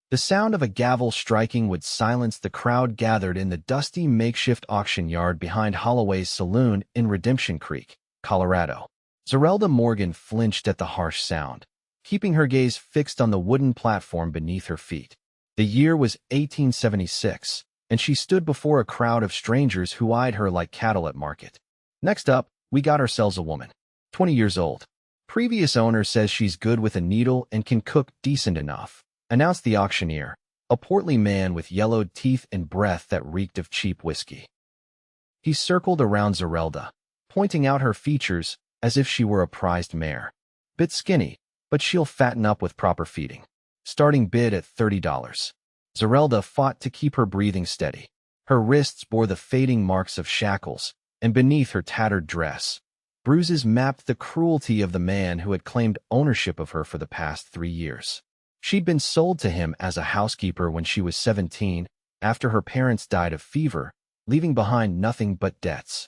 The sound of a gavel striking would silence the crowd gathered in the dusty makeshift auction yard behind Holloway's Saloon in Redemption Creek, Colorado. Zerelda Morgan flinched at the harsh sound, keeping her gaze fixed on the wooden platform beneath her feet. The year was 1876, and she stood before a crowd of strangers who eyed her like cattle at market. Next up, we got ourselves a woman, 20 years old. Previous owner says she's good with a needle and can cook decent enough, announced the auctioneer, a portly man with yellowed teeth and breath that reeked of cheap whiskey. He circled around Zerelda, pointing out her features as if she were a prized mare. Bit skinny, but she'll fatten up with proper feeding. Starting bid at $30. Zerelda fought to keep her breathing steady. Her wrists bore the fading marks of shackles, and beneath her tattered dress, bruises mapped the cruelty of the man who had claimed ownership of her for the past 3 years. She'd been sold to him as a housekeeper when she was 17, after her parents died of fever, leaving behind nothing but debts.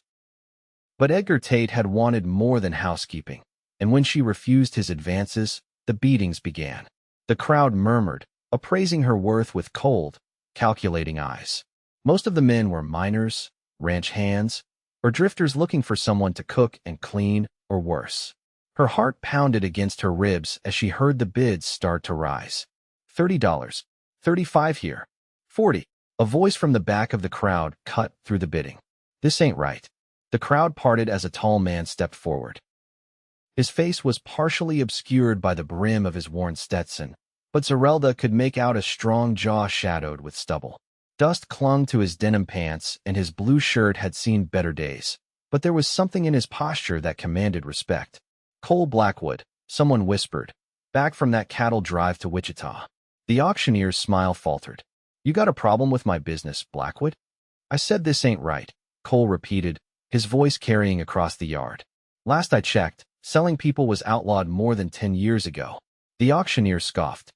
But Edgar Tate had wanted more than housekeeping, and when she refused his advances, the beatings began. The crowd murmured, appraising her worth with cold, calculating eyes. Most of the men were miners, ranch hands, or drifters looking for someone to cook and clean, or worse. Her heart pounded against her ribs as she heard the bids start to rise. $30, $35 here, $40. A voice from the back of the crowd cut through the bidding. This ain't right. The crowd parted as a tall man stepped forward. His face was partially obscured by the brim of his worn Stetson, but Zerelda could make out a strong jaw shadowed with stubble. Dust clung to his denim pants, and his blue shirt had seen better days, but there was something in his posture that commanded respect. Cole Blackwood, someone whispered, back from that cattle drive to Wichita. The auctioneer's smile faltered. You got a problem with my business, Blackwood? I said this ain't right, Cole repeated, his voice carrying across the yard. Last I checked, selling people was outlawed more than 10 years ago. The auctioneer scoffed.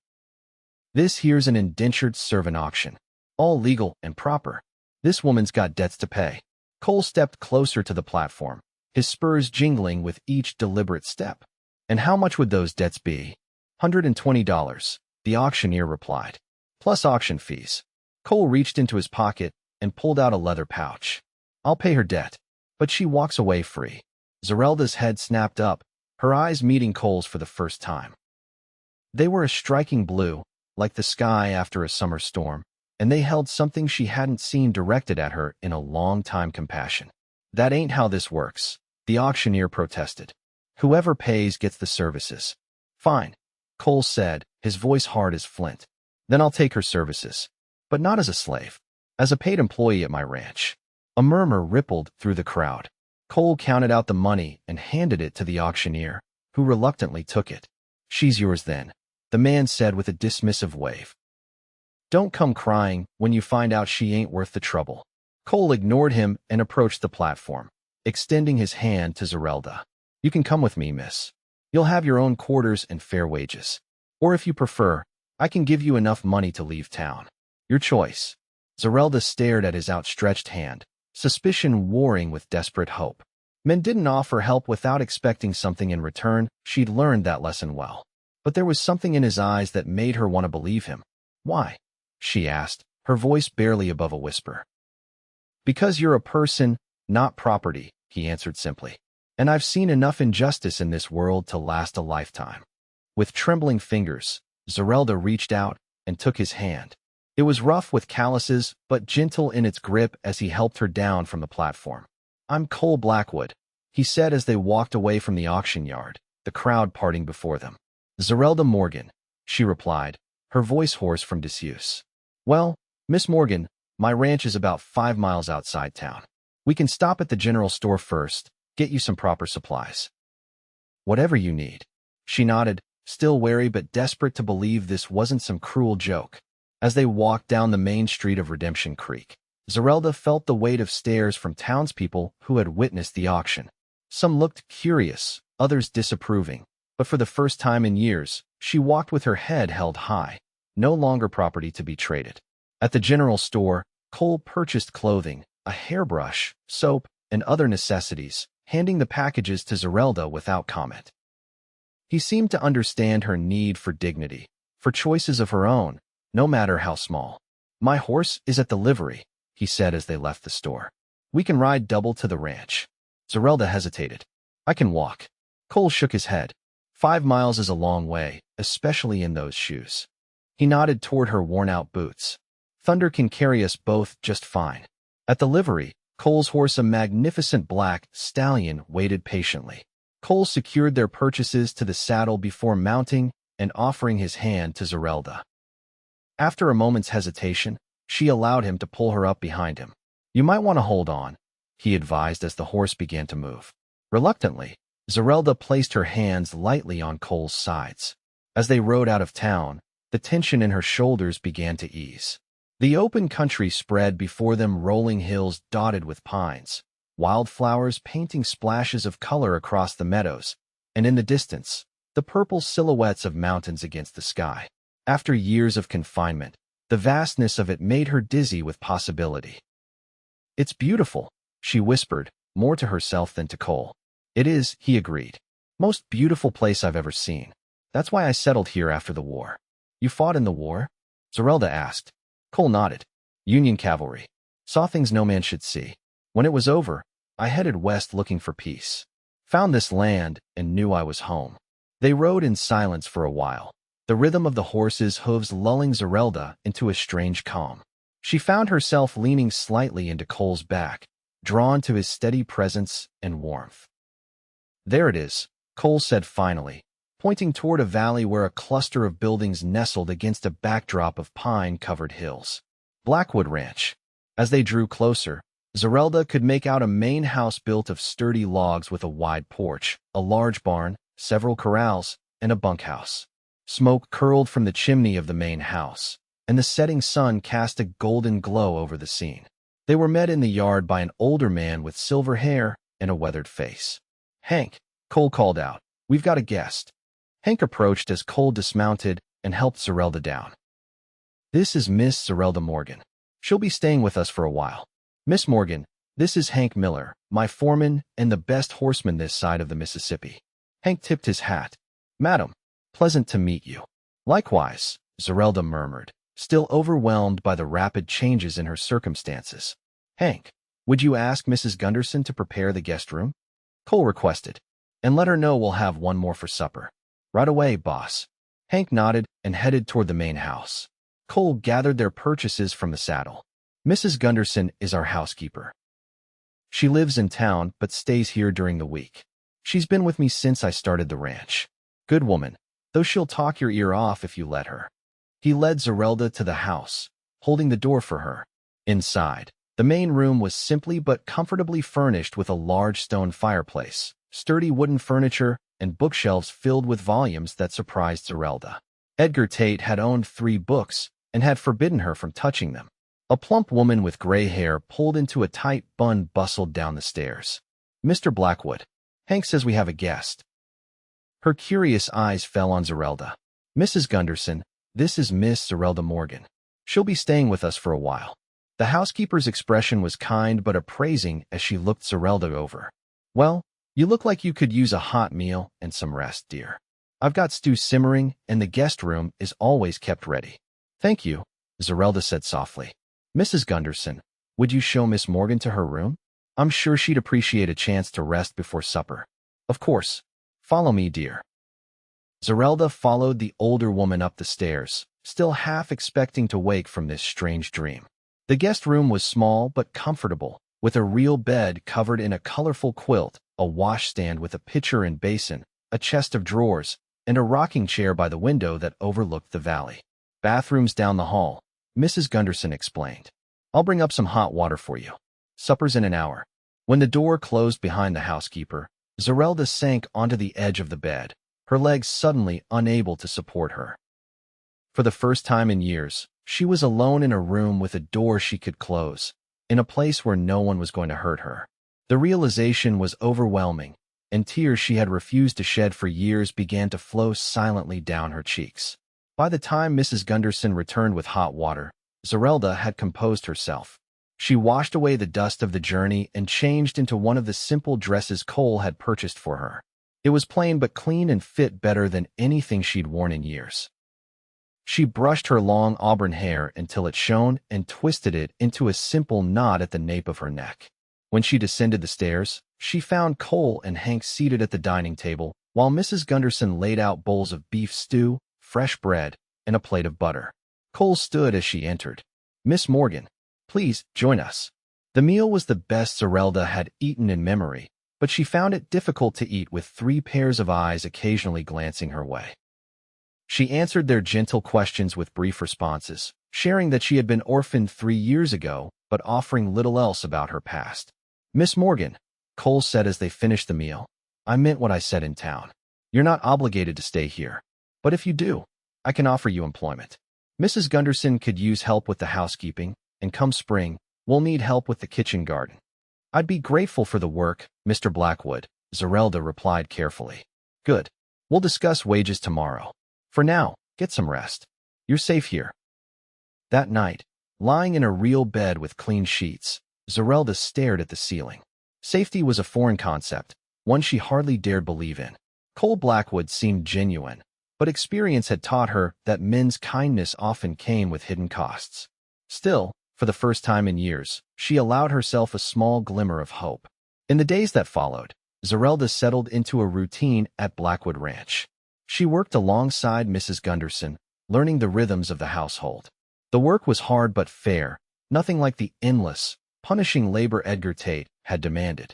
This here's an indentured servant auction. All legal and proper. This woman's got debts to pay. Cole stepped closer to the platform, his spurs jingling with each deliberate step. And how much would those debts be? $120, the auctioneer replied, plus auction fees. Cole reached into his pocket and pulled out a leather pouch. I'll pay her debt, but she walks away free. Zerelda's head snapped up, her eyes meeting Cole's for the first time. They were a striking blue, like the sky after a summer storm, and they held something she hadn't seen directed at her in a long time: compassion. That ain't how this works, the auctioneer protested. Whoever pays gets the services. Fine, Cole said, his voice hard as flint. Then I'll take her services. But not as a slave. As a paid employee at my ranch. A murmur rippled through the crowd. Cole counted out the money and handed it to the auctioneer, who reluctantly took it. She's yours then, the man said with a dismissive wave. Don't come crying when you find out she ain't worth the trouble. Cole ignored him and approached the platform, extending his hand to Zerelda. You can come with me, miss. You'll have your own quarters and fair wages. Or if you prefer, I can give you enough money to leave town. Your choice. Zerelda stared at his outstretched hand, suspicion warring with desperate hope. Men didn't offer help without expecting something in return. She'd learned that lesson well. But there was something in his eyes that made her want to believe him. Why? She asked, her voice barely above a whisper. Because you're a person, not property, he answered simply. And I've seen enough injustice in this world to last a lifetime. With trembling fingers, Zerelda reached out and took his hand. It was rough with calluses, but gentle in its grip as he helped her down from the platform. I'm Cole Blackwood, he said as they walked away from the auction yard, the crowd parting before them. Zerelda Morgan, she replied, her voice hoarse from disuse. Well, Miss Morgan, my ranch is about 5 miles outside town. We can stop at the general store first, get you some proper supplies. Whatever you need. She nodded, still wary but desperate to believe this wasn't some cruel joke. As they walked down the main street of Redemption Creek, Zerelda felt the weight of stares from townspeople who had witnessed the auction. Some looked curious, others disapproving, but for the first time in years, she walked with her head held high, no longer property to be traded. At the general store, Cole purchased clothing, a hairbrush, soap, and other necessities, handing the packages to Zerelda without comment. He seemed to understand her need for dignity, for choices of her own, no matter how small. My horse is at the livery, he said as they left the store. We can ride double to the ranch. Zerelda hesitated. I can walk. Cole shook his head. 5 miles is a long way, especially in those shoes. He nodded toward her worn-out boots. Thunder can carry us both just fine. At the livery, Cole's horse, a magnificent black stallion, waited patiently. Cole secured their purchases to the saddle before mounting and offering his hand to Zerelda. After a moment's hesitation, she allowed him to pull her up behind him. You might want to hold on, he advised as the horse began to move. Reluctantly, Zerelda placed her hands lightly on Cole's sides. As they rode out of town, the tension in her shoulders began to ease. The open country spread before them, rolling hills dotted with pines, wildflowers painting splashes of color across the meadows, and in the distance, the purple silhouettes of mountains against the sky. After years of confinement, the vastness of it made her dizzy with possibility. It's beautiful, she whispered, more to herself than to Cole. It is, he agreed. Most beautiful place I've ever seen. That's why I settled here after the war. You fought in the war? Zerelda asked. Cole nodded. Union cavalry. Saw things no man should see. When it was over, I headed west looking for peace. Found this land and knew I was home. They rode in silence for a while, the rhythm of the horses' hooves lulling Zerelda into a strange calm. She found herself leaning slightly into Cole's back, drawn to his steady presence and warmth. There it is, Cole said finally, pointing toward a valley where a cluster of buildings nestled against a backdrop of pine-covered hills. Blackwood Ranch. As they drew closer, Zerelda could make out a main house built of sturdy logs with a wide porch, a large barn, several corrals, and a bunkhouse. Smoke curled from the chimney of the main house, and the setting sun cast a golden glow over the scene. They were met in the yard by an older man with silver hair and a weathered face. Hank, Cole called out, we've got a guest. Hank approached as Cole dismounted and helped Zerelda down. This is Miss Zerelda Morgan. She'll be staying with us for a while. Miss Morgan, this is Hank Miller, my foreman and the best horseman this side of the Mississippi. Hank tipped his hat. Madam, pleasant to meet you. Likewise, Zerelda murmured, still overwhelmed by the rapid changes in her circumstances. Hank, would you ask Mrs. Gunderson to prepare the guest room? Cole requested. And let her know we'll have one more for supper. Right away, boss. Hank nodded and headed toward the main house. Cole gathered their purchases from the saddle. Mrs. Gunderson is our housekeeper. She lives in town but stays here during the week. She's been with me since I started the ranch. Good woman, though she'll talk your ear off if you let her. He led Zerelda to the house, holding the door for her. Inside, the main room was simply but comfortably furnished with a large stone fireplace, sturdy wooden furniture, and bookshelves filled with volumes that surprised Zerelda. Edgar Tate had owned 3 books and had forbidden her from touching them. A plump woman with gray hair pulled into a tight bun bustled down the stairs. Mr. Blackwood, Hank says we have a guest. Her curious eyes fell on Zerelda. Mrs. Gunderson, this is Miss Zerelda Morgan. She'll be staying with us for a while. The housekeeper's expression was kind but appraising as she looked Zerelda over. Well, you look like you could use a hot meal and some rest, dear. I've got stew simmering, and the guest room is always kept ready. Thank you, Zerelda said softly. Mrs. Gunderson, would you show Miss Morgan to her room? I'm sure she'd appreciate a chance to rest before supper. Of course. Follow me, dear. Zerelda followed the older woman up the stairs, still half expecting to wake from this strange dream. The guest room was small but comfortable, with a real bed covered in a colorful quilt, a washstand with a pitcher and basin, a chest of drawers, and a rocking chair by the window that overlooked the valley. Bathrooms down the hall, Mrs. Gunderson explained. I'll bring up some hot water for you. Supper's in an hour. When the door closed behind the housekeeper, Zerelda sank onto the edge of the bed, her legs suddenly unable to support her. For the first time in years, she was alone in a room with a door she could close, in a place where no one was going to hurt her. The realization was overwhelming, and tears she had refused to shed for years began to flow silently down her cheeks. By the time Mrs. Gunderson returned with hot water, Zerelda had composed herself. She washed away the dust of the journey and changed into one of the simple dresses Cole had purchased for her. It was plain but clean and fit better than anything she'd worn in years. She brushed her long auburn hair until it shone and twisted it into a simple knot at the nape of her neck. When she descended the stairs, she found Cole and Hank seated at the dining table, while Mrs. Gunderson laid out bowls of beef stew, fresh bread, and a plate of butter. Cole stood as she entered. "Miss Morgan, please join us." The meal was the best Zerelda had eaten in memory, but she found it difficult to eat with 3 pairs of eyes occasionally glancing her way. She answered their gentle questions with brief responses, sharing that she had been orphaned 3 years ago, but offering little else about her past. "Miss Morgan," Cole said as they finished the meal, "I meant what I said in town. You're not obligated to stay here, but if you do, I can offer you employment. Mrs. Gunderson could use help with the housekeeping, and come spring, we'll need help with the kitchen garden." "I'd be grateful for the work, Mr. Blackwood," Zerelda replied carefully. "Good. We'll discuss wages tomorrow. For now, get some rest. You're safe here." That night, lying in a real bed with clean sheets, Zerelda stared at the ceiling. Safety was a foreign concept, one she hardly dared believe in. Cole Blackwood seemed genuine, but experience had taught her that men's kindness often came with hidden costs. Still, for the first time in years, she allowed herself a small glimmer of hope. In the days that followed, Zerelda settled into a routine at Blackwood Ranch. She worked alongside Mrs. Gunderson, learning the rhythms of the household. The work was hard but fair, nothing like the endless, punishing labor Edgar Tate had demanded.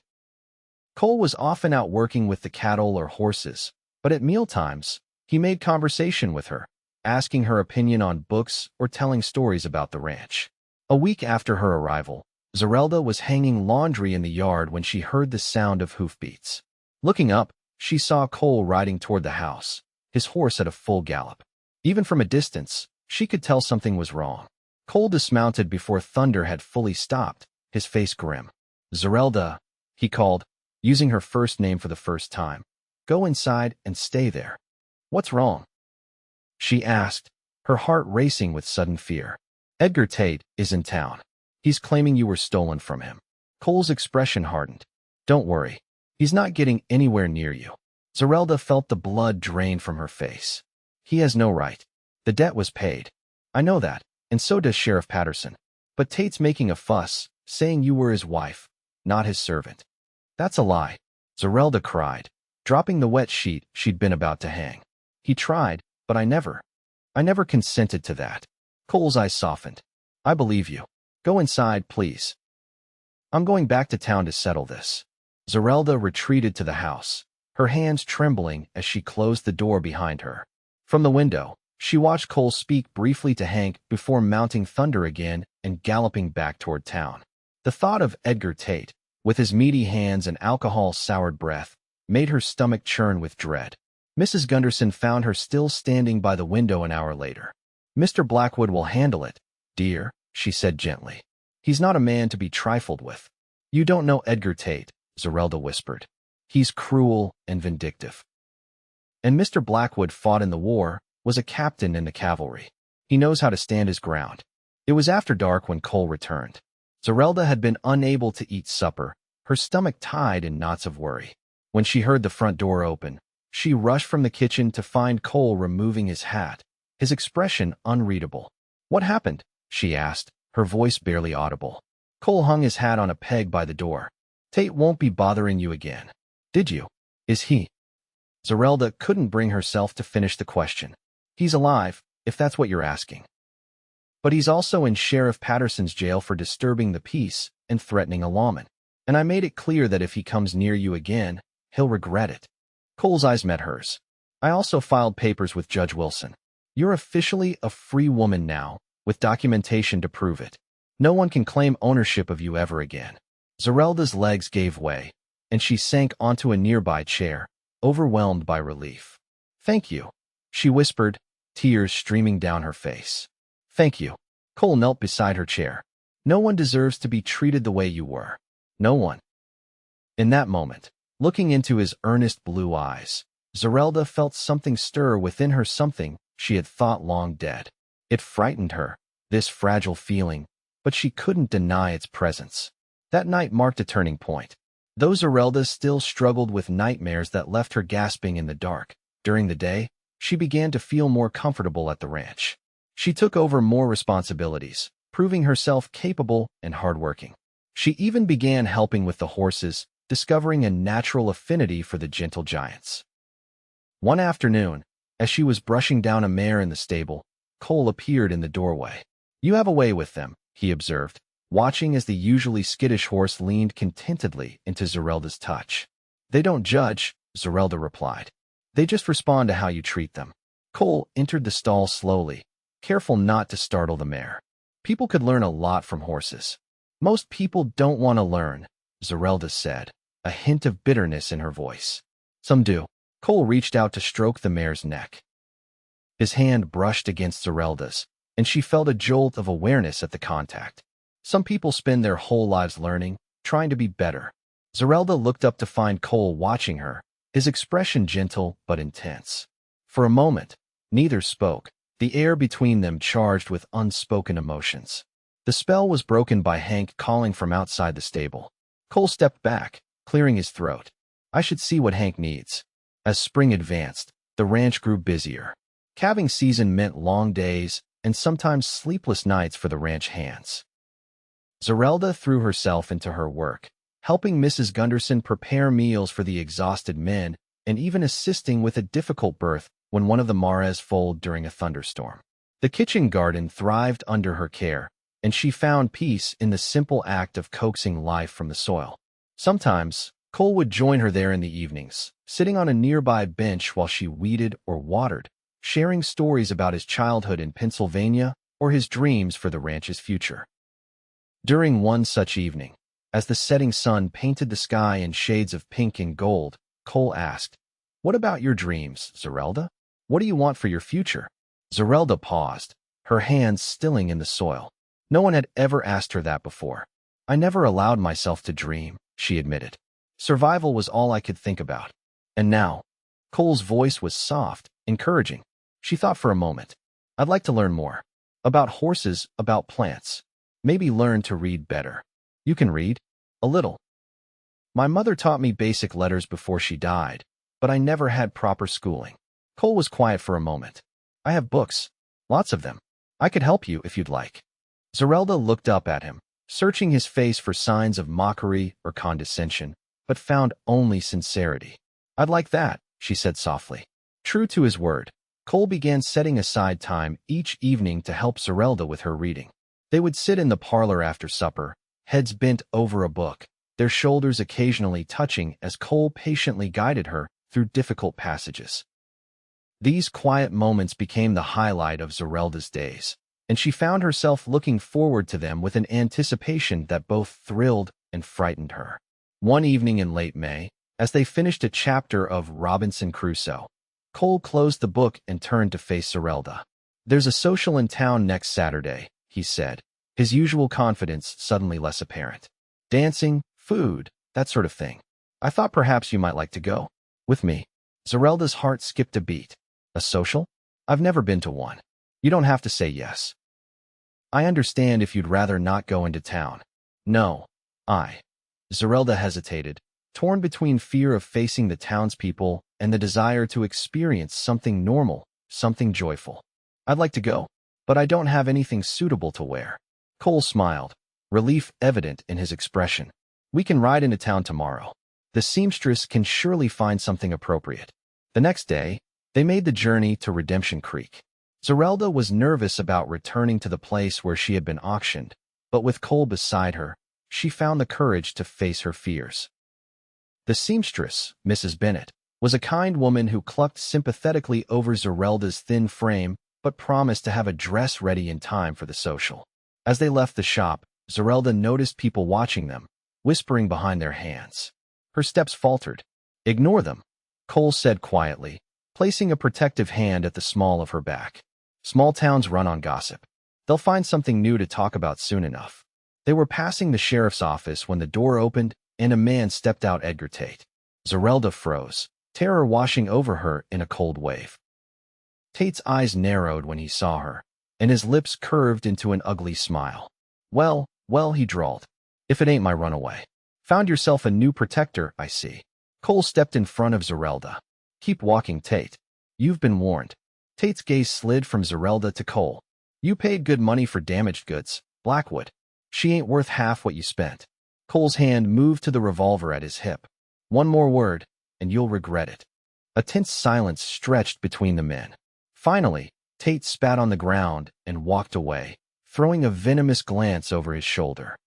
Cole was often out working with the cattle or horses, but at mealtimes, he made conversation with her, asking her opinion on books or telling stories about the ranch. A week after her arrival, Zerelda was hanging laundry in the yard when she heard the sound of hoofbeats. Looking up, she saw Cole riding toward the house, his horse at a full gallop. Even from a distance, she could tell something was wrong. Cole dismounted before thunder had fully stopped, his face grim. "Zerelda," he called, using her first name for the first time. "Go inside and stay there." "What's wrong?" she asked, her heart racing with sudden fear. "Edgar Tate is in town. He's claiming you were stolen from him." Cole's expression hardened. "Don't worry. He's not getting anywhere near you." Zerelda felt the blood drain from her face. "He has no right. The debt was paid. I know that, and so does Sheriff Patterson. But Tate's making a fuss, saying you were his wife, not his servant." "That's a lie," Zerelda cried, dropping the wet sheet she'd been about to hang. "He tried, but I never consented to that." Cole's eyes softened. "I believe you. Go inside, please. I'm going back to town to settle this." Zerelda retreated to the house, her hands trembling as she closed the door behind her. From the window, she watched Cole speak briefly to Hank before mounting thunder again and galloping back toward town. The thought of Edgar Tate, with his meaty hands and alcohol-soured breath, made her stomach churn with dread. Mrs. Gunderson found her still standing by the window an hour later. "Mr. Blackwood will handle it, dear," she said gently. "He's not a man to be trifled with." "You don't know Edgar Tate," Zerelda whispered. "He's cruel and vindictive. And Mr. Blackwood fought in the war, was a captain in the cavalry. He knows how to stand his ground." It was after dark when Cole returned. Zerelda had been unable to eat supper, her stomach tied in knots of worry. When she heard the front door open, she rushed from the kitchen to find Cole removing his hat, his expression unreadable. "What happened?" she asked, her voice barely audible. Cole hung his hat on a peg by the door. "Tate won't be bothering you again, did you? Is he?" Zerelda couldn't bring herself to finish the question. "He's alive, if that's what you're asking. But he's also in Sheriff Patterson's jail for disturbing the peace and threatening a lawman. And I made it clear that if he comes near you again, he'll regret it." Cole's eyes met hers. "I also filed papers with Judge Wilson. You're officially a free woman now, with documentation to prove it. No one can claim ownership of you ever again." Zerelda's legs gave way, and she sank onto a nearby chair, overwhelmed by relief. "Thank you," she whispered, tears streaming down her face. "Thank you." Cole knelt beside her chair. "No one deserves to be treated the way you were. No one." In that moment, looking into his earnest blue eyes, Zerelda felt something stir within her, something she had thought long dead. It frightened her, this fragile feeling, but she couldn't deny its presence. That night marked a turning point. Though Zerelda still struggled with nightmares that left her gasping in the dark, during the day, she began to feel more comfortable at the ranch. She took over more responsibilities, proving herself capable and hardworking. She even began helping with the horses, discovering a natural affinity for the gentle giants. One afternoon, as she was brushing down a mare in the stable, Cole appeared in the doorway. "You have a way with them," he observed, watching as the usually skittish horse leaned contentedly into Zerelda's touch. "They don't judge," Zerelda replied. "They just respond to how you treat them." Cole entered the stall slowly, careful not to startle the mare. People could learn a lot from horses. "Most people don't want to learn," Zerelda said, a hint of bitterness in her voice. "Some do." Cole reached out to stroke the mare's neck. His hand brushed against Zerelda's, and she felt a jolt of awareness at the contact. Some people spend their whole lives learning, trying to be better. Zerelda looked up to find Cole watching her, his expression gentle but intense. For a moment, neither spoke, the air between them charged with unspoken emotions. The spell was broken by Hank calling from outside the stable. Cole stepped back, clearing his throat. "I should see what Hank needs." As spring advanced, the ranch grew busier. Calving season meant long days and sometimes sleepless nights for the ranch hands. Zerelda threw herself into her work, helping Mrs. Gunderson prepare meals for the exhausted men and even assisting with a difficult birth when one of the mares foaled during a thunderstorm. The kitchen garden thrived under her care, and she found peace in the simple act of coaxing life from the soil. Sometimes, Cole would join her there in the evenings, sitting on a nearby bench while she weeded or watered, sharing stories about his childhood in Pennsylvania or his dreams for the ranch's future. During one such evening, as the setting sun painted the sky in shades of pink and gold, Cole asked, "What about your dreams, Zerelda? What do you want for your future?" Zerelda paused, her hands stilling in the soil. No one had ever asked her that before. "I never allowed myself to dream," she admitted. "Survival was all I could think about." And now, Cole's voice was soft, encouraging. She thought for a moment. "I'd like to learn more. About horses, about plants. Maybe learn to read better." "You can read?" "A little. My mother taught me basic letters before she died, but I never had proper schooling." Cole was quiet for a moment. "I have books. Lots of them. I could help you if you'd like." Zerelda looked up at him, searching his face for signs of mockery or condescension, but found only sincerity. "I'd like that," she said softly. True to his word, Cole began setting aside time each evening to help Zerelda with her reading. They would sit in the parlor after supper, heads bent over a book, their shoulders occasionally touching as Cole patiently guided her through difficult passages. These quiet moments became the highlight of Zerelda's days, and she found herself looking forward to them with an anticipation that both thrilled and frightened her. One evening in late May, as they finished a chapter of Robinson Crusoe, Cole closed the book and turned to face Zerelda. "There's a social in town next Saturday," he said, his usual confidence suddenly less apparent. "Dancing, food, that sort of thing. I thought perhaps you might like to go. With me." Zerelda's heart skipped a beat. "A social? I've never been to one. You don't have to say yes. I understand if you'd rather not go into town." "No, Zerelda hesitated, torn between fear of facing the townspeople and the desire to experience something normal, something joyful. "I'd like to go, but I don't have anything suitable to wear." Cole smiled, relief evident in his expression. "We can ride into town tomorrow. The seamstress can surely find something appropriate." The next day, they made the journey to Redemption Creek. Zerelda was nervous about returning to the place where she had been auctioned, but with Cole beside her, she found the courage to face her fears. The seamstress, Mrs. Bennett, was a kind woman who clucked sympathetically over Zerelda's thin frame but promised to have a dress ready in time for the social. As they left the shop, Zerelda noticed people watching them, whispering behind their hands. Her steps faltered. "Ignore them," Cole said quietly, placing a protective hand at the small of her back. "Small towns run on gossip. They'll find something new to talk about soon enough." They were passing the sheriff's office when the door opened and a man stepped out. Edgar Tate. Zerelda froze, terror washing over her in a cold wave. Tate's eyes narrowed when he saw her, and his lips curved into an ugly smile. Well, he drawled. "If it ain't my runaway. Found yourself a new protector, I see." Cole stepped in front of Zerelda. "Keep walking, Tate." You've been warned. Tate's gaze slid from Zerelda to Cole. You paid good money for damaged goods, Blackwood. She ain't worth half what you spent. Cole's hand moved to the revolver at his hip. One more word, and you'll regret it. A tense silence stretched between the men. Finally, Tate spat on the ground and walked away, throwing a venomous glance over his shoulder.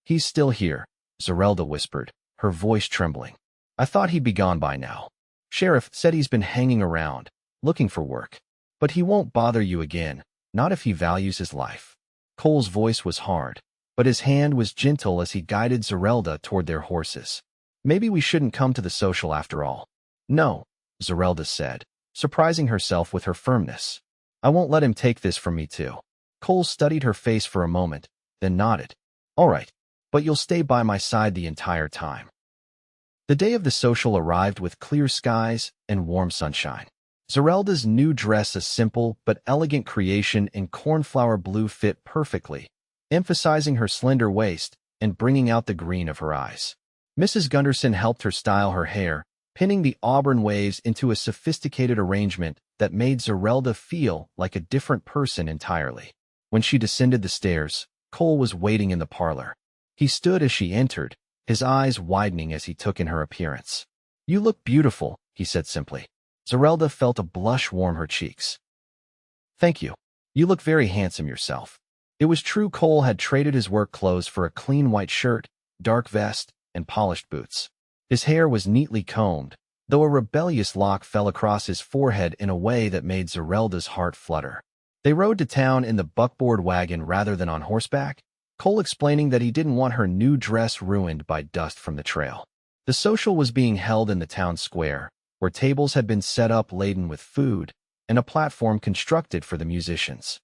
He's still here, Zerelda whispered, her voice trembling. I thought he'd be gone by now. Sheriff said he's been hanging around, looking for work. But he won't bother you again, not if he values his life. Cole's voice was hard, but his hand was gentle as he guided Zerelda toward their horses. Maybe we shouldn't come to the social after all. No, Zerelda said, surprising herself with her firmness. I won't let him take this from me too. Cole studied her face for a moment, then nodded. All right, but you'll stay by my side the entire time. The day of the social arrived with clear skies and warm sunshine. Zerelda's new dress, a simple but elegant creation in cornflower blue, fit perfectly, emphasizing her slender waist and bringing out the green of her eyes. Mrs. Gunderson helped her style her hair, pinning the auburn waves into a sophisticated arrangement that made Zerelda feel like a different person entirely. When she descended the stairs, Cole was waiting in the parlor. He stood as she entered, his eyes widening as he took in her appearance. You look beautiful, he said simply. Zerelda felt a blush warm her cheeks. Thank you. You look very handsome yourself. It was true Cole had traded his work clothes for a clean white shirt, dark vest, and polished boots. His hair was neatly combed, though a rebellious lock fell across his forehead in a way that made Zerelda's heart flutter. They rode to town in the buckboard wagon rather than on horseback, Cole explaining that he didn't want her new dress ruined by dust from the trail. The social was being held in the town square, where tables had been set up laden with food, and a platform constructed for the musicians.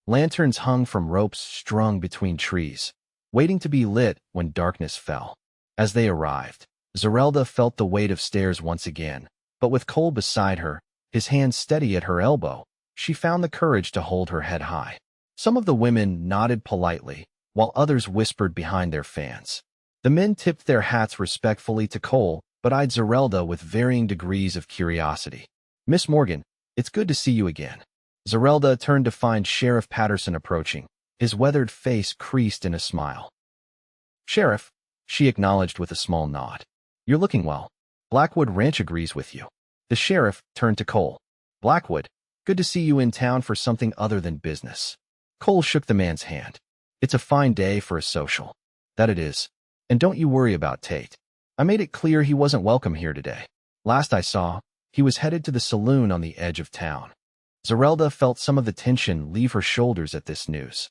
Lanterns hung from ropes strung between trees, waiting to be lit when darkness fell. As they arrived, Zerelda felt the weight of stairs once again, but with Cole beside her, his hand steady at her elbow, she found the courage to hold her head high. Some of the women nodded politely, while others whispered behind their fans. The men tipped their hats respectfully to Cole, but eyed Zerelda with varying degrees of curiosity. Miss Morgan, it's good to see you again. Zerelda turned to find Sheriff Patterson approaching, his weathered face creased in a smile. Sheriff, she acknowledged with a small nod. You're looking well. Blackwood Ranch agrees with you. The sheriff turned to Cole. Blackwood, good to see you in town for something other than business. Cole shook the man's hand. It's a fine day for a social. That it is. And don't you worry about Tate. I made it clear he wasn't welcome here today. Last I saw, he was headed to the saloon on the edge of town. Zerelda felt some of the tension leave her shoulders at this news.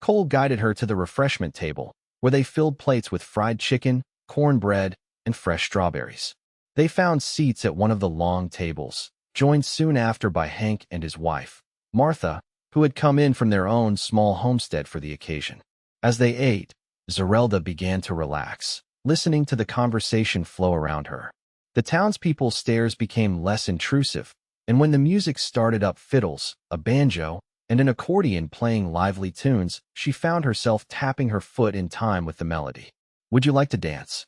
Cole guided her to the refreshment table, where they filled plates with fried chicken, cornbread, and fresh strawberries. They found seats at one of the long tables, joined soon after by Hank and his wife, Martha, who had come in from their own small homestead for the occasion. As they ate, Zerelda began to relax, listening to the conversation flow around her. The townspeople's stares became less intrusive, and when the music started up fiddles, a banjo, and an accordion playing lively tunes, she found herself tapping her foot in time with the melody. Would you like to dance?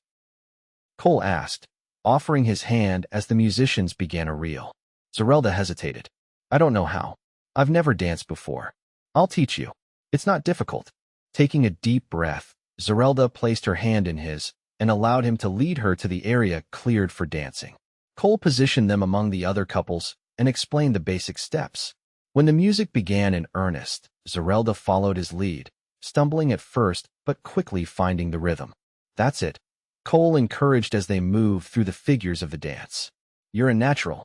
Cole asked, offering his hand as the musicians began a reel. Zerelda hesitated. I don't know how. I've never danced before. I'll teach you. It's not difficult. Taking a deep breath, Zerelda placed her hand in his and allowed him to lead her to the area cleared for dancing. Cole positioned them among the other couples and explained the basic steps. When the music began in earnest, Zerelda followed his lead, stumbling at first but quickly finding the rhythm. That's it, Cole encouraged as they moved through the figures of the dance. You're a natural.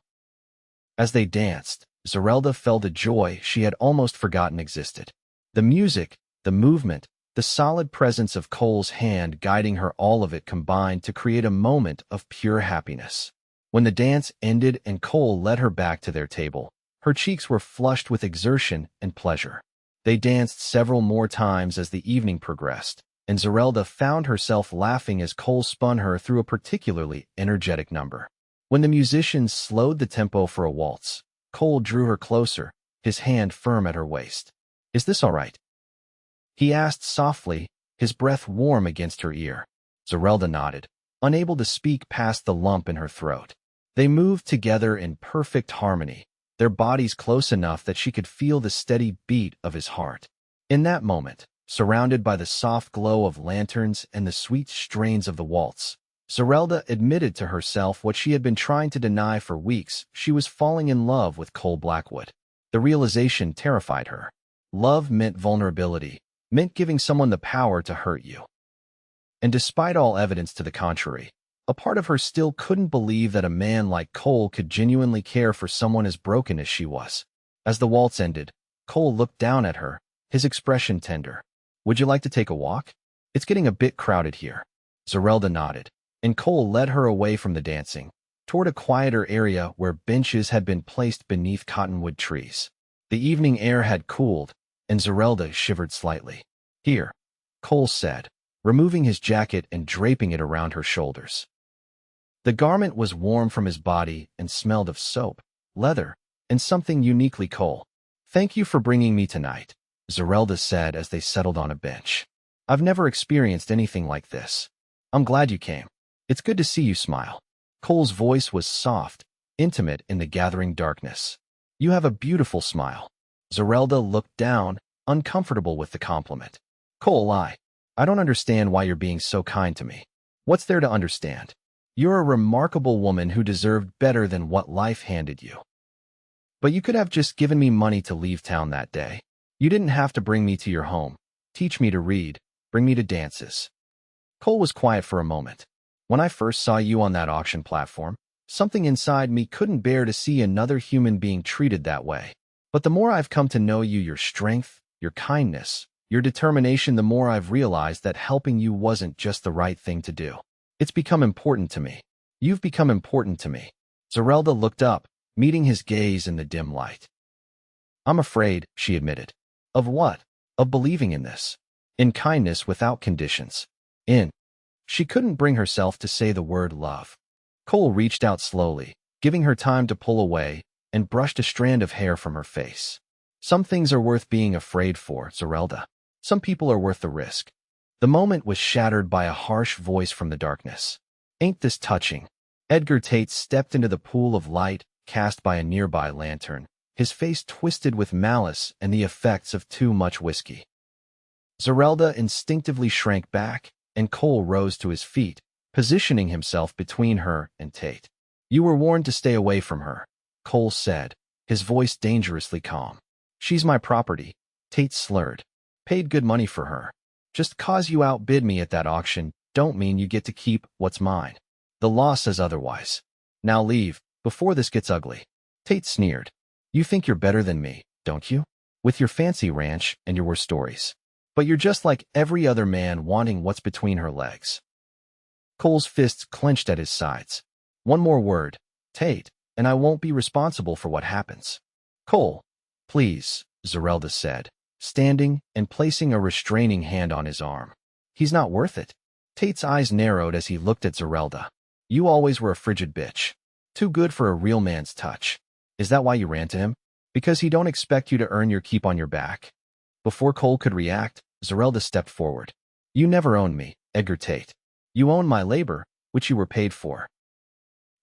As they danced, Zerelda felt a joy she had almost forgotten existed. The music, the movement, the solid presence of Cole's hand guiding her, all of it combined to create a moment of pure happiness. When the dance ended and Cole led her back to their table, her cheeks were flushed with exertion and pleasure. They danced several more times as the evening progressed, and Zerelda found herself laughing as Cole spun her through a particularly energetic number. When the musicians slowed the tempo for a waltz, Cole drew her closer, his hand firm at her waist. Is this all right? He asked softly, his breath warm against her ear. Zerelda nodded, unable to speak past the lump in her throat. They moved together in perfect harmony, their bodies close enough that she could feel the steady beat of his heart. In that moment, surrounded by the soft glow of lanterns and the sweet strains of the waltz, Zerelda admitted to herself what she had been trying to deny for weeks. She was falling in love with Cole Blackwood. The realization terrified her. Love meant vulnerability, meant giving someone the power to hurt you. And despite all evidence to the contrary, a part of her still couldn't believe that a man like Cole could genuinely care for someone as broken as she was. As the waltz ended, Cole looked down at her, his expression tender. "Would you like to take a walk? It's getting a bit crowded here." Zerelda nodded, and Cole led her away from the dancing, toward a quieter area where benches had been placed beneath cottonwood trees. The evening air had cooled, and Zerelda shivered slightly. "Here," Cole said, removing his jacket and draping it around her shoulders. The garment was warm from his body and smelled of soap, leather, and something uniquely Cole. "Thank you for bringing me tonight," Zerelda said as they settled on a bench. "I've never experienced anything like this. I'm glad you came. It's good to see you smile." Cole's voice was soft, intimate in the gathering darkness. "You have a beautiful smile." Zerelda looked down, uncomfortable with the compliment. "Cole, I don't understand why you're being so kind to me. What's there to understand? You're a remarkable woman who deserved better than what life handed you. But you could have just given me money to leave town that day. You didn't have to bring me to your home, teach me to read, bring me to dances." Cole was quiet for a moment. "When I first saw you on that auction platform, something inside me couldn't bear to see another human being treated that way. But the more I've come to know you, your strength, your kindness, your determination, the more I've realized that helping you wasn't just the right thing to do. It's become important to me. You've become important to me." Zerelda looked up, meeting his gaze in the dim light. "I'm afraid," she admitted. "Of what? Of believing in this. In kindness without conditions. In—" She couldn't bring herself to say the word love. Cole reached out slowly, giving her time to pull away, and brushed a strand of hair from her face. "Some things are worth being afraid for, Zerelda. Some people are worth the risk." The moment was shattered by a harsh voice from the darkness. "Ain't this touching?" Edgar Tate stepped into the pool of light cast by a nearby lantern, his face twisted with malice and the effects of too much whiskey. Zerelda instinctively shrank back, and Cole rose to his feet, positioning himself between her and Tate. "You were warned to stay away from her," Cole said, his voice dangerously calm. "She's my property," Tate slurred. "Paid good money for her. Just 'cause you outbid me at that auction don't mean you get to keep what's mine. The law says otherwise. Now leave, before this gets ugly." Tate sneered. "You think you're better than me, don't you? With your fancy ranch and your war stories. But you're just like every other man wanting what's between her legs." Cole's fists clenched at his sides. "One more word, Tate, and I won't be responsible for what happens." "Cole, please," Zerelda said, standing and placing a restraining hand on his arm. "He's not worth it." Tate's eyes narrowed as he looked at Zerelda. "You always were a frigid bitch. Too good for a real man's touch. Is that why you ran to him? Because he don't expect you to earn your keep on your back?" Before Cole could react, Zerelda stepped forward. "You never owned me, Edgar Tate. You owned my labor, which you were paid for.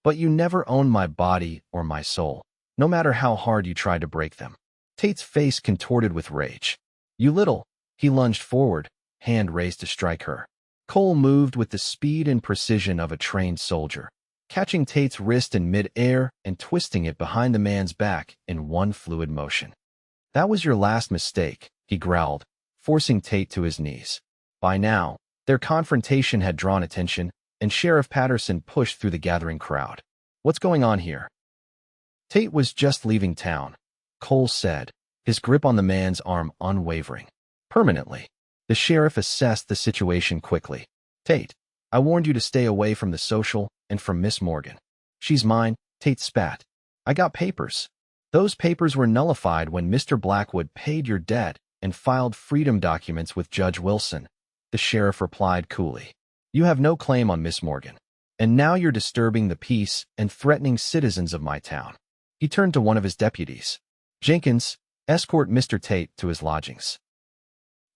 But you never owned my body or my soul, no matter how hard you tried to break them." Tate's face contorted with rage. "You little—" He lunged forward, hand raised to strike her. Cole moved with the speed and precision of a trained soldier, catching Tate's wrist in mid-air and twisting it behind the man's back in one fluid motion. "That was your last mistake," he growled, forcing Tate to his knees. By now, their confrontation had drawn attention, and Sheriff Patterson pushed through the gathering crowd. "What's going on here?" "Tate was just leaving town," Cole said, his grip on the man's arm unwavering. "Permanently." The sheriff assessed the situation quickly. "Tate, I warned you to stay away from the social and from Miss Morgan." "She's mine," Tate spat. "I got papers. Those papers were nullified when Mr. Blackwood paid your debt and filed freedom documents with Judge Wilson," the sheriff replied coolly. "You have no claim on Miss Morgan. And now you're disturbing the peace and threatening citizens of my town." He turned to one of his deputies. "Jenkins, escort Mr. Tate to his lodgings.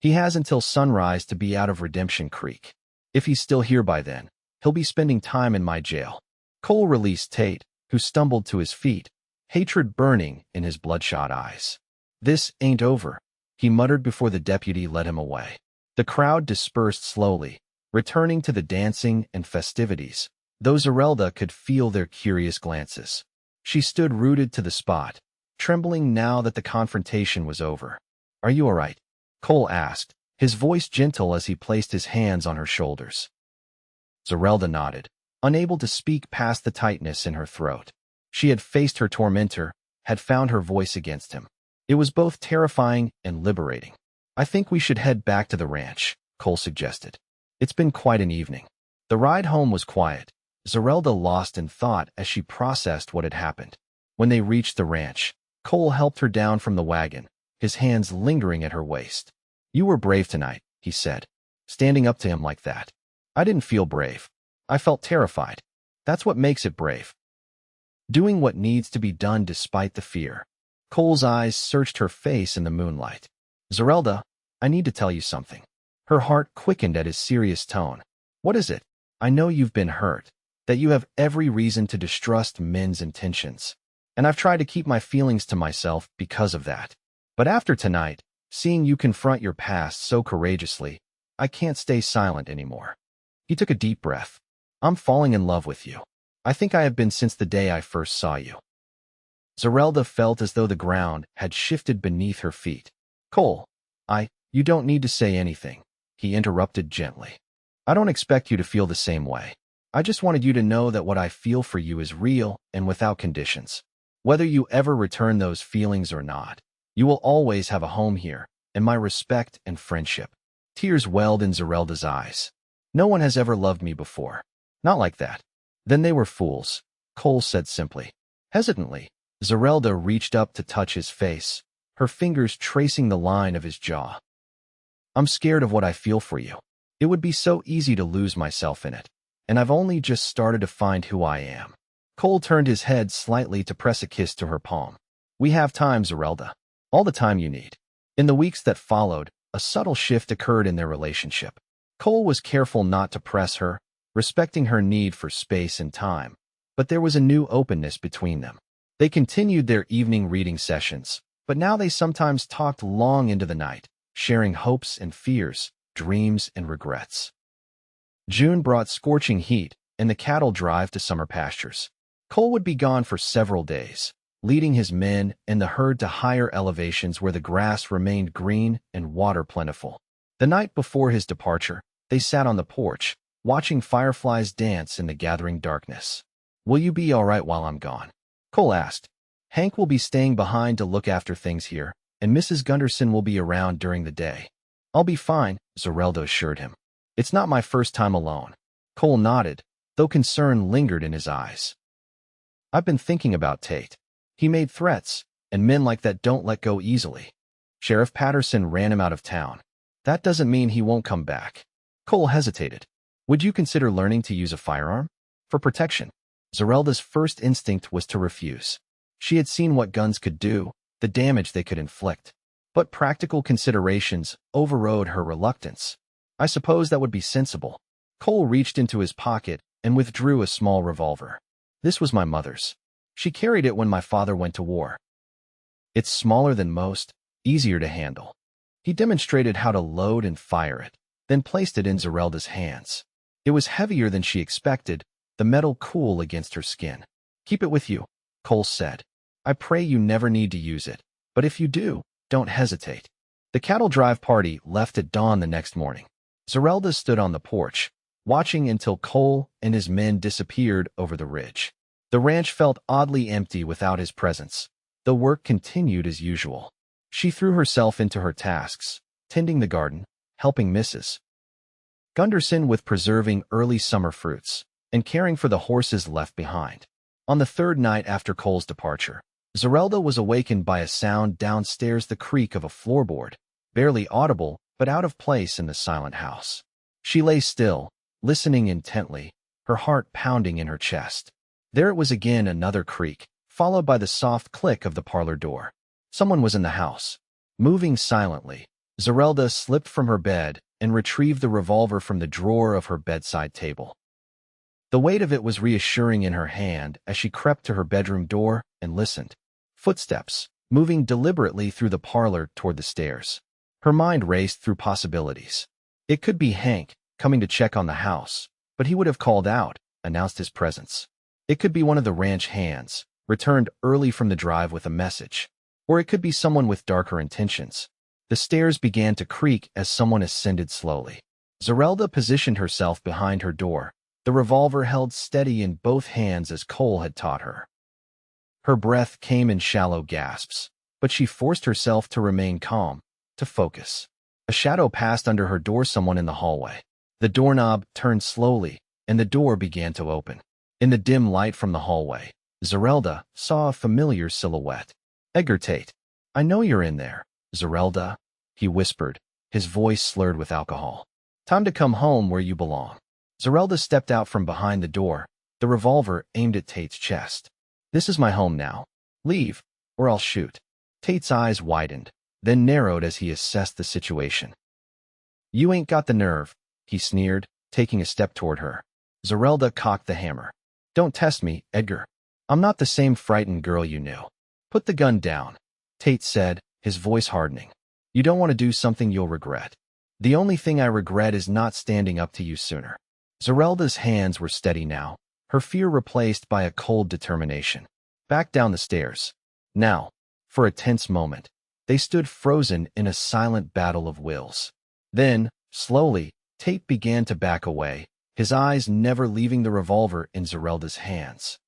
He has until sunrise to be out of Redemption Creek. If he's still here by then, he'll be spending time in my jail." Cole released Tate, who stumbled to his feet, hatred burning in his bloodshot eyes. "This ain't over," he muttered before the deputy led him away. The crowd dispersed slowly, returning to the dancing and festivities, though Zerelda could feel their curious glances. She stood rooted to the spot, trembling now that the confrontation was over. "Are you all right?" Cole asked, his voice gentle as he placed his hands on her shoulders. Zerelda nodded, unable to speak past the tightness in her throat. She had faced her tormentor, had found her voice against him. It was both terrifying and liberating. "I think we should head back to the ranch," Cole suggested. "It's been quite an evening." The ride home was quiet, Zerelda lost in thought as she processed what had happened. When they reached the ranch, Cole helped her down from the wagon, his hands lingering at her waist. "You were brave tonight," he said, standing up to him like that. "I didn't feel brave. I felt terrified. That's what makes it brave. Doing what needs to be done despite the fear." Cole's eyes searched her face in the moonlight. "Zerelda, I need to tell you something." Her heart quickened at his serious tone. "What is it?" "I know you've been hurt, that you have every reason to distrust men's intentions. And I've tried to keep my feelings to myself because of that. But after tonight, seeing you confront your past so courageously, I can't stay silent anymore." He took a deep breath. "I'm falling in love with you. I think I have been since the day I first saw you." Zerelda felt as though the ground had shifted beneath her feet. "Cole, you don't need to say anything," he interrupted gently. "I don't expect you to feel the same way. I just wanted you to know that what I feel for you is real and without conditions. Whether you ever return those feelings or not, you will always have a home here, and my respect and friendship." Tears welled in Zerelda's eyes. "No one has ever loved me before. Not like that." "Then they were fools," Cole said simply. Hesitantly, Zerelda reached up to touch his face, her fingers tracing the line of his jaw. "I'm scared of what I feel for you. It would be so easy to lose myself in it, and I've only just started to find who I am." Cole turned his head slightly to press a kiss to her palm. "We have time, Zerelda. All the time you need." In the weeks that followed, a subtle shift occurred in their relationship. Cole was careful not to press her, respecting her need for space and time, but there was a new openness between them. They continued their evening reading sessions, but now they sometimes talked long into the night, sharing hopes and fears, dreams and regrets. June brought scorching heat, and the cattle drive to summer pastures. Cole would be gone for several days, leading his men and the herd to higher elevations where the grass remained green and water plentiful. The night before his departure, they sat on the porch, watching fireflies dance in the gathering darkness. "Will you be all right while I'm gone?" Cole asked. "Hank will be staying behind to look after things here, and Mrs. Gunderson will be around during the day." "I'll be fine," Zerelda assured him. "It's not my first time alone." Cole nodded, though concern lingered in his eyes. "I've been thinking about Tate. He made threats, and men like that don't let go easily. Sheriff Patterson ran him out of town. That doesn't mean he won't come back." Cole hesitated. "Would you consider learning to use a firearm? For protection?" Zerelda's first instinct was to refuse. She had seen what guns could do, the damage they could inflict. But practical considerations overrode her reluctance. "I suppose that would be sensible." Cole reached into his pocket and withdrew a small revolver. "This was my mother's. She carried it when my father went to war. It's smaller than most, easier to handle." He demonstrated how to load and fire it, then placed it in Zerelda's hands. It was heavier than she expected, the metal cool against her skin. "Keep it with you," Cole said. "I pray you never need to use it, but if you do, don't hesitate." The cattle drive party left at dawn the next morning. Zerelda stood on the porch, watching until Cole and his men disappeared over the ridge. The ranch felt oddly empty without his presence. The work continued as usual. She threw herself into her tasks, tending the garden, helping Mrs. Gunderson with preserving early summer fruits, and caring for the horses left behind. On the third night after Cole's departure, Zerelda was awakened by a sound downstairs, the creak of a floorboard, barely audible but out of place in the silent house. She lay still, listening intently, her heart pounding in her chest. There it was again, another creak, followed by the soft click of the parlor door. Someone was in the house. Moving silently, Zerelda slipped from her bed and retrieved the revolver from the drawer of her bedside table. The weight of it was reassuring in her hand as she crept to her bedroom door and listened. Footsteps, moving deliberately through the parlor toward the stairs. Her mind raced through possibilities. It could be Hank, coming to check on the house, but he would have called out, announced his presence. It could be one of the ranch hands, returned early from the drive with a message. Or it could be someone with darker intentions. The stairs began to creak as someone ascended slowly. Zerelda positioned herself behind her door, the revolver held steady in both hands as Cole had taught her. Her breath came in shallow gasps, but she forced herself to remain calm, to focus. A shadow passed under her door, someone in the hallway. The doorknob turned slowly, and the door began to open. In the dim light from the hallway, Zerelda saw a familiar silhouette. Edgar Tate. I know you're in there, Zerelda, he whispered, his voice slurred with alcohol. Time to come home where you belong. Zerelda stepped out from behind the door, the revolver aimed at Tate's chest. This is my home now. Leave, or I'll shoot. Tate's eyes widened, then narrowed as he assessed the situation. You ain't got the nerve, he sneered, taking a step toward her. Zerelda cocked the hammer. Don't test me, Edgar. I'm not the same frightened girl you knew. Put the gun down, Tate said, his voice hardening. You don't want to do something you'll regret. The only thing I regret is not standing up to you sooner. Zerelda's hands were steady now, her fear replaced by a cold determination. Back down the stairs. Now, for a tense moment, they stood frozen in a silent battle of wills. Then, slowly, Tate began to back away, his eyes never leaving the revolver in Zerelda's hands.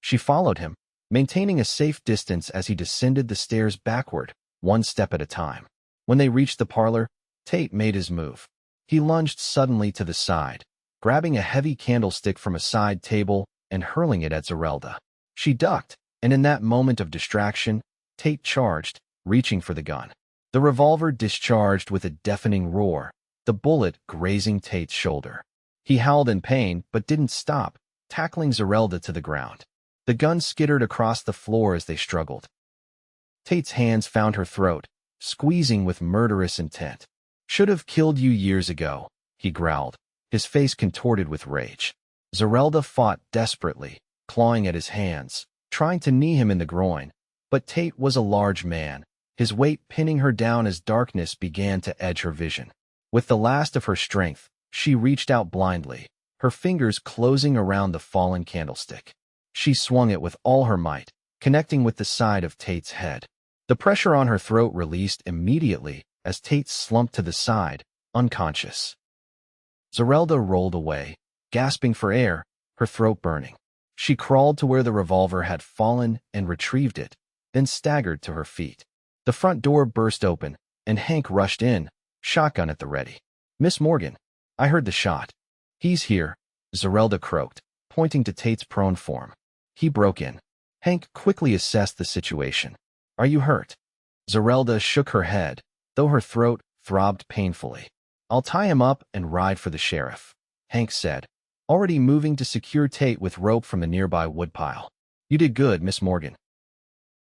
She followed him, maintaining a safe distance as he descended the stairs backward, one step at a time. When they reached the parlor, Tate made his move. He lunged suddenly to the side, grabbing a heavy candlestick from a side table and hurling it at Zerelda. She ducked, and in that moment of distraction, Tate charged, reaching for the gun. The revolver discharged with a deafening roar, the bullet grazing Tate's shoulder. He howled in pain but didn't stop, tackling Zerelda to the ground. The gun skittered across the floor as they struggled. Tate's hands found her throat, squeezing with murderous intent. Should have killed you years ago, he growled, his face contorted with rage. Zerelda fought desperately, clawing at his hands, trying to knee him in the groin, but Tate was a large man, his weight pinning her down as darkness began to edge her vision. With the last of her strength, she reached out blindly, her fingers closing around the fallen candlestick. She swung it with all her might, connecting with the side of Tate's head. The pressure on her throat released immediately as Tate slumped to the side, unconscious. Zerelda rolled away, gasping for air, her throat burning. She crawled to where the revolver had fallen and retrieved it, then staggered to her feet. The front door burst open, and Hank rushed in, shotgun at the ready. Miss Morgan, I heard the shot. He's here, Zerelda croaked, pointing to Tate's prone form. He broke in. Hank quickly assessed the situation. Are you hurt? Zerelda shook her head, though her throat throbbed painfully. I'll tie him up and ride for the sheriff, Hank said, already moving to secure Tate with rope from the nearby woodpile. You did good, Miss Morgan.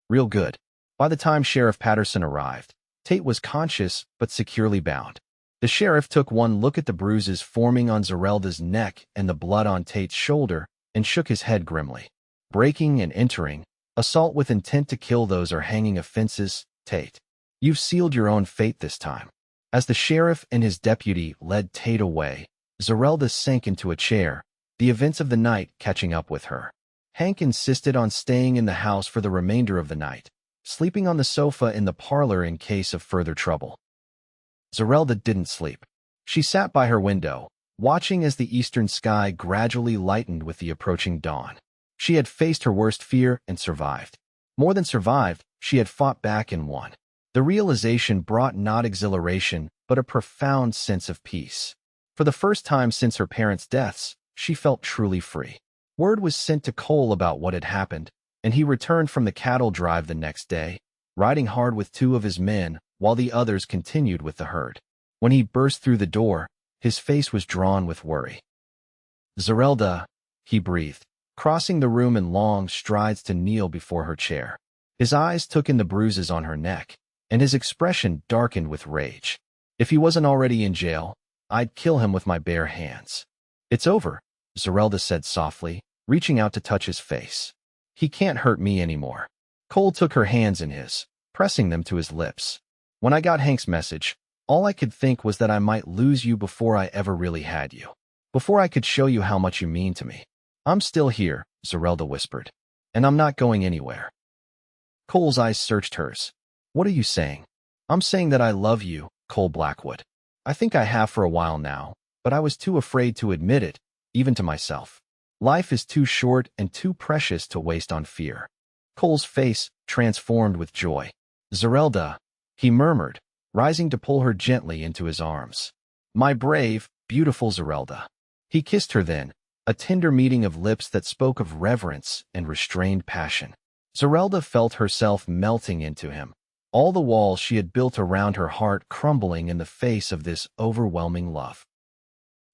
Real good. By the time Sheriff Patterson arrived, Tate was conscious but securely bound. The sheriff took one look at the bruises forming on Zerelda's neck and the blood on Tate's shoulder and shook his head grimly. Breaking and entering, assault with intent to kill those are hanging offenses, Tate. You've sealed your own fate this time. As the sheriff and his deputy led Tate away, Zerelda sank into a chair, the events of the night catching up with her. Hank insisted on staying in the house for the remainder of the night, sleeping on the sofa in the parlor in case of further trouble. Zerelda didn't sleep. She sat by her window, watching as the eastern sky gradually lightened with the approaching dawn. She had faced her worst fear and survived. More than survived, she had fought back and won. The realization brought not exhilaration, but a profound sense of peace. For the first time since her parents' deaths, she felt truly free. Word was sent to Cole about what had happened, and he returned from the cattle drive the next day, riding hard with 2 of his men while the others continued with the herd. When he burst through the door, his face was drawn with worry. Zerelda, he breathed, crossing the room in long strides to kneel before her chair. His eyes took in the bruises on her neck, and his expression darkened with rage. If he wasn't already in jail, I'd kill him with my bare hands. It's over, Zerelda said softly, reaching out to touch his face. He can't hurt me anymore. Cole took her hands in his, pressing them to his lips. When I got Hank's message, all I could think was that I might lose you before I ever really had you. Before I could show you how much you mean to me. I'm still here, Zerelda whispered. And I'm not going anywhere. Cole's eyes searched hers. What are you saying? I'm saying that I love you, Cole Blackwood. I think I have for a while now, but I was too afraid to admit it, even to myself. Life is too short and too precious to waste on fear. Cole's face transformed with joy. Zerelda, he murmured, rising to pull her gently into his arms. My brave, beautiful Zerelda. He kissed her then, a tender meeting of lips that spoke of reverence and restrained passion. Zerelda felt herself melting into him, all the walls she had built around her heart crumbling in the face of this overwhelming love.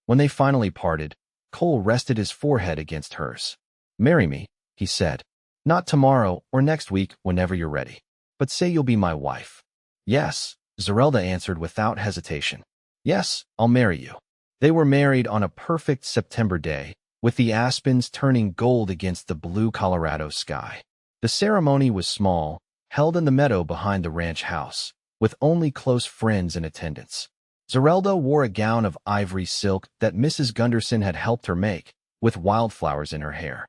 When they finally parted, Cole rested his forehead against hers. Marry me, he said. Not tomorrow or next week, whenever you're ready. But say you'll be my wife. Yes, Zerelda answered without hesitation. Yes, I'll marry you. They were married on a perfect September day, with the aspens turning gold against the blue Colorado sky. The ceremony was small, held in the meadow behind the ranch house, with only close friends in attendance. Zerelda wore a gown of ivory silk that Mrs. Gunderson had helped her make, with wildflowers in her hair.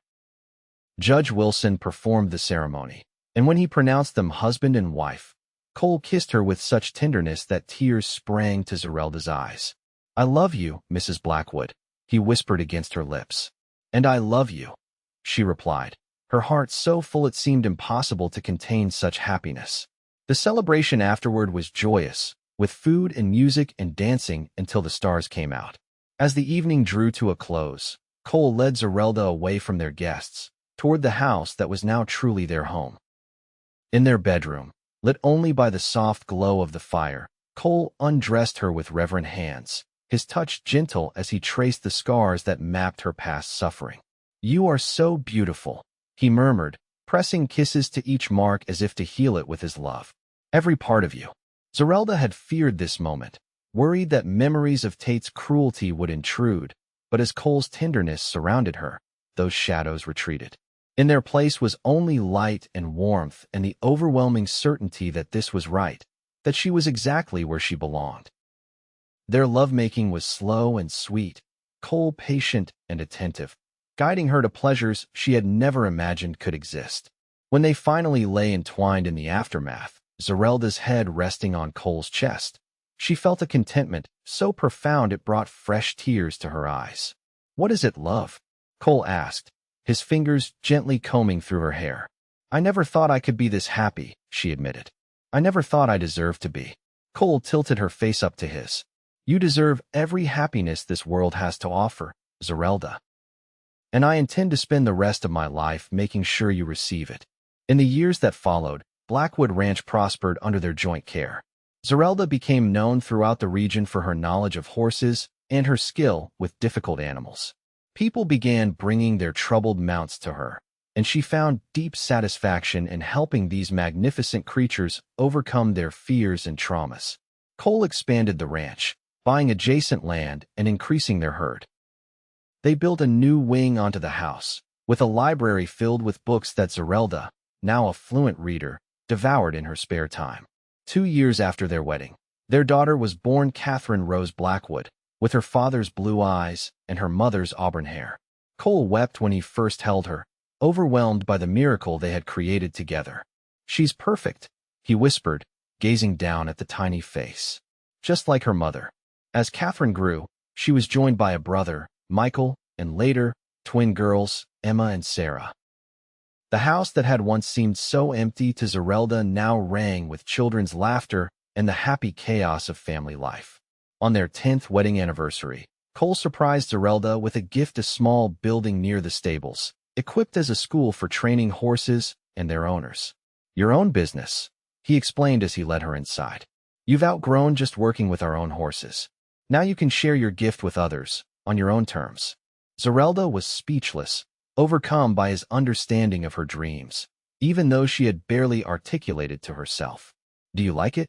Judge Wilson performed the ceremony, and when he pronounced them husband and wife, Cole kissed her with such tenderness that tears sprang to Zerelda's eyes. I love you, Mrs. Blackwood, he whispered against her lips. And I love you, she replied, her heart so full it seemed impossible to contain such happiness. The celebration afterward was joyous, with food and music and dancing until the stars came out. As the evening drew to a close, Cole led Zerelda away from their guests, toward the house that was now truly their home. In their bedroom, lit only by the soft glow of the fire, Cole undressed her with reverent hands, his touch gentle as he traced the scars that mapped her past suffering. You are so beautiful, he murmured, pressing kisses to each mark as if to heal it with his love. Every part of you. Zerelda had feared this moment, worried that memories of Tate's cruelty would intrude, but as Cole's tenderness surrounded her, those shadows retreated. In their place was only light and warmth and the overwhelming certainty that this was right, that she was exactly where she belonged. Their lovemaking was slow and sweet, Cole patient and attentive, guiding her to pleasures she had never imagined could exist. When they finally lay entwined in the aftermath, Zerelda's head resting on Cole's chest, she felt a contentment so profound it brought fresh tears to her eyes. What is it, love? Cole asked, his fingers gently combing through her hair. I never thought I could be this happy, she admitted. I never thought I deserved to be. Cole tilted her face up to his. You deserve every happiness this world has to offer, Zerelda. And I intend to spend the rest of my life making sure you receive it. In the years that followed, Blackwood Ranch prospered under their joint care. Zerelda became known throughout the region for her knowledge of horses and her skill with difficult animals. People began bringing their troubled mounts to her, and she found deep satisfaction in helping these magnificent creatures overcome their fears and traumas. Cole expanded the ranch, buying adjacent land and increasing their herd. They built a new wing onto the house, with a library filled with books that Zerelda, now a fluent reader, devoured in her spare time. 2 years after their wedding, their daughter was born, Catherine Rose Blackwood, with her father's blue eyes and her mother's auburn hair. Cole wept when he first held her, overwhelmed by the miracle they had created together. She's perfect, he whispered, gazing down at the tiny face. Just like her mother. As Catherine grew, she was joined by a brother, Michael, and later, twin girls, Emma and Sarah. The house that had once seemed so empty to Zerelda now rang with children's laughter and the happy chaos of family life. On their 10th wedding anniversary, Cole surprised Zerelda with a gift, a small building near the stables, equipped as a school for training horses and their owners. Your own business, he explained as he led her inside. You've outgrown just working with our own horses. Now you can share your gift with others, on your own terms. Zerelda was speechless, overcome by his understanding of her dreams, even though she had barely articulated to herself. Do you like it?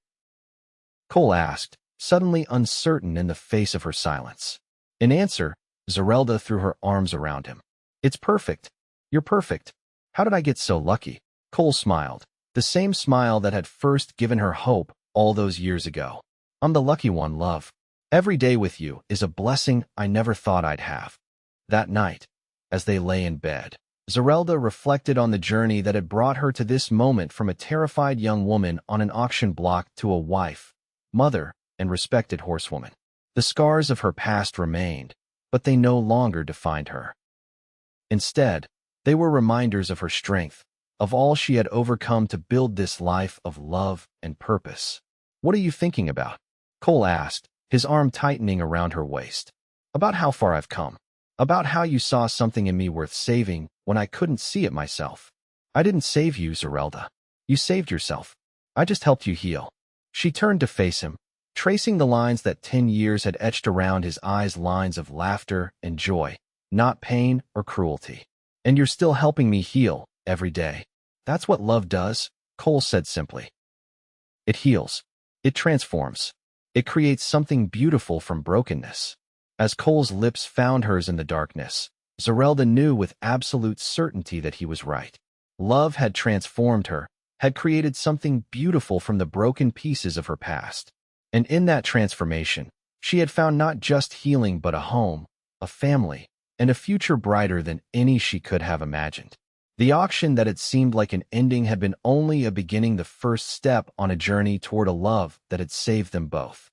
Cole asked, suddenly uncertain in the face of her silence. In answer, Zerelda threw her arms around him. It's perfect. You're perfect. How did I get so lucky? Cole smiled, the same smile that had first given her hope all those years ago. I'm the lucky one, love. Every day with you is a blessing I never thought I'd have. That night, as they lay in bed, Zerelda reflected on the journey that had brought her to this moment, from a terrified young woman on an auction block to a wife, mother, and respected horsewoman. The scars of her past remained, but they no longer defined her. Instead, they were reminders of her strength, of all she had overcome to build this life of love and purpose. What are you thinking about? Cole asked, his arm tightening around her waist. About how far I've come. About how you saw something in me worth saving when I couldn't see it myself. I didn't save you, Zerelda. You saved yourself. I just helped you heal. She turned to face him, tracing the lines that 10 years had etched around his eyes, lines of laughter and joy, not pain or cruelty. And you're still helping me heal every day. That's what love does, Cole said simply. It heals. It transforms. It creates something beautiful from brokenness. As Cole's lips found hers in the darkness, Zerelda knew with absolute certainty that he was right. Love had transformed her, had created something beautiful from the broken pieces of her past. And in that transformation, she had found not just healing but a home, a family, and a future brighter than any she could have imagined. The auction that had seemed like an ending had been only a beginning, the first step on a journey toward a love that had saved them both.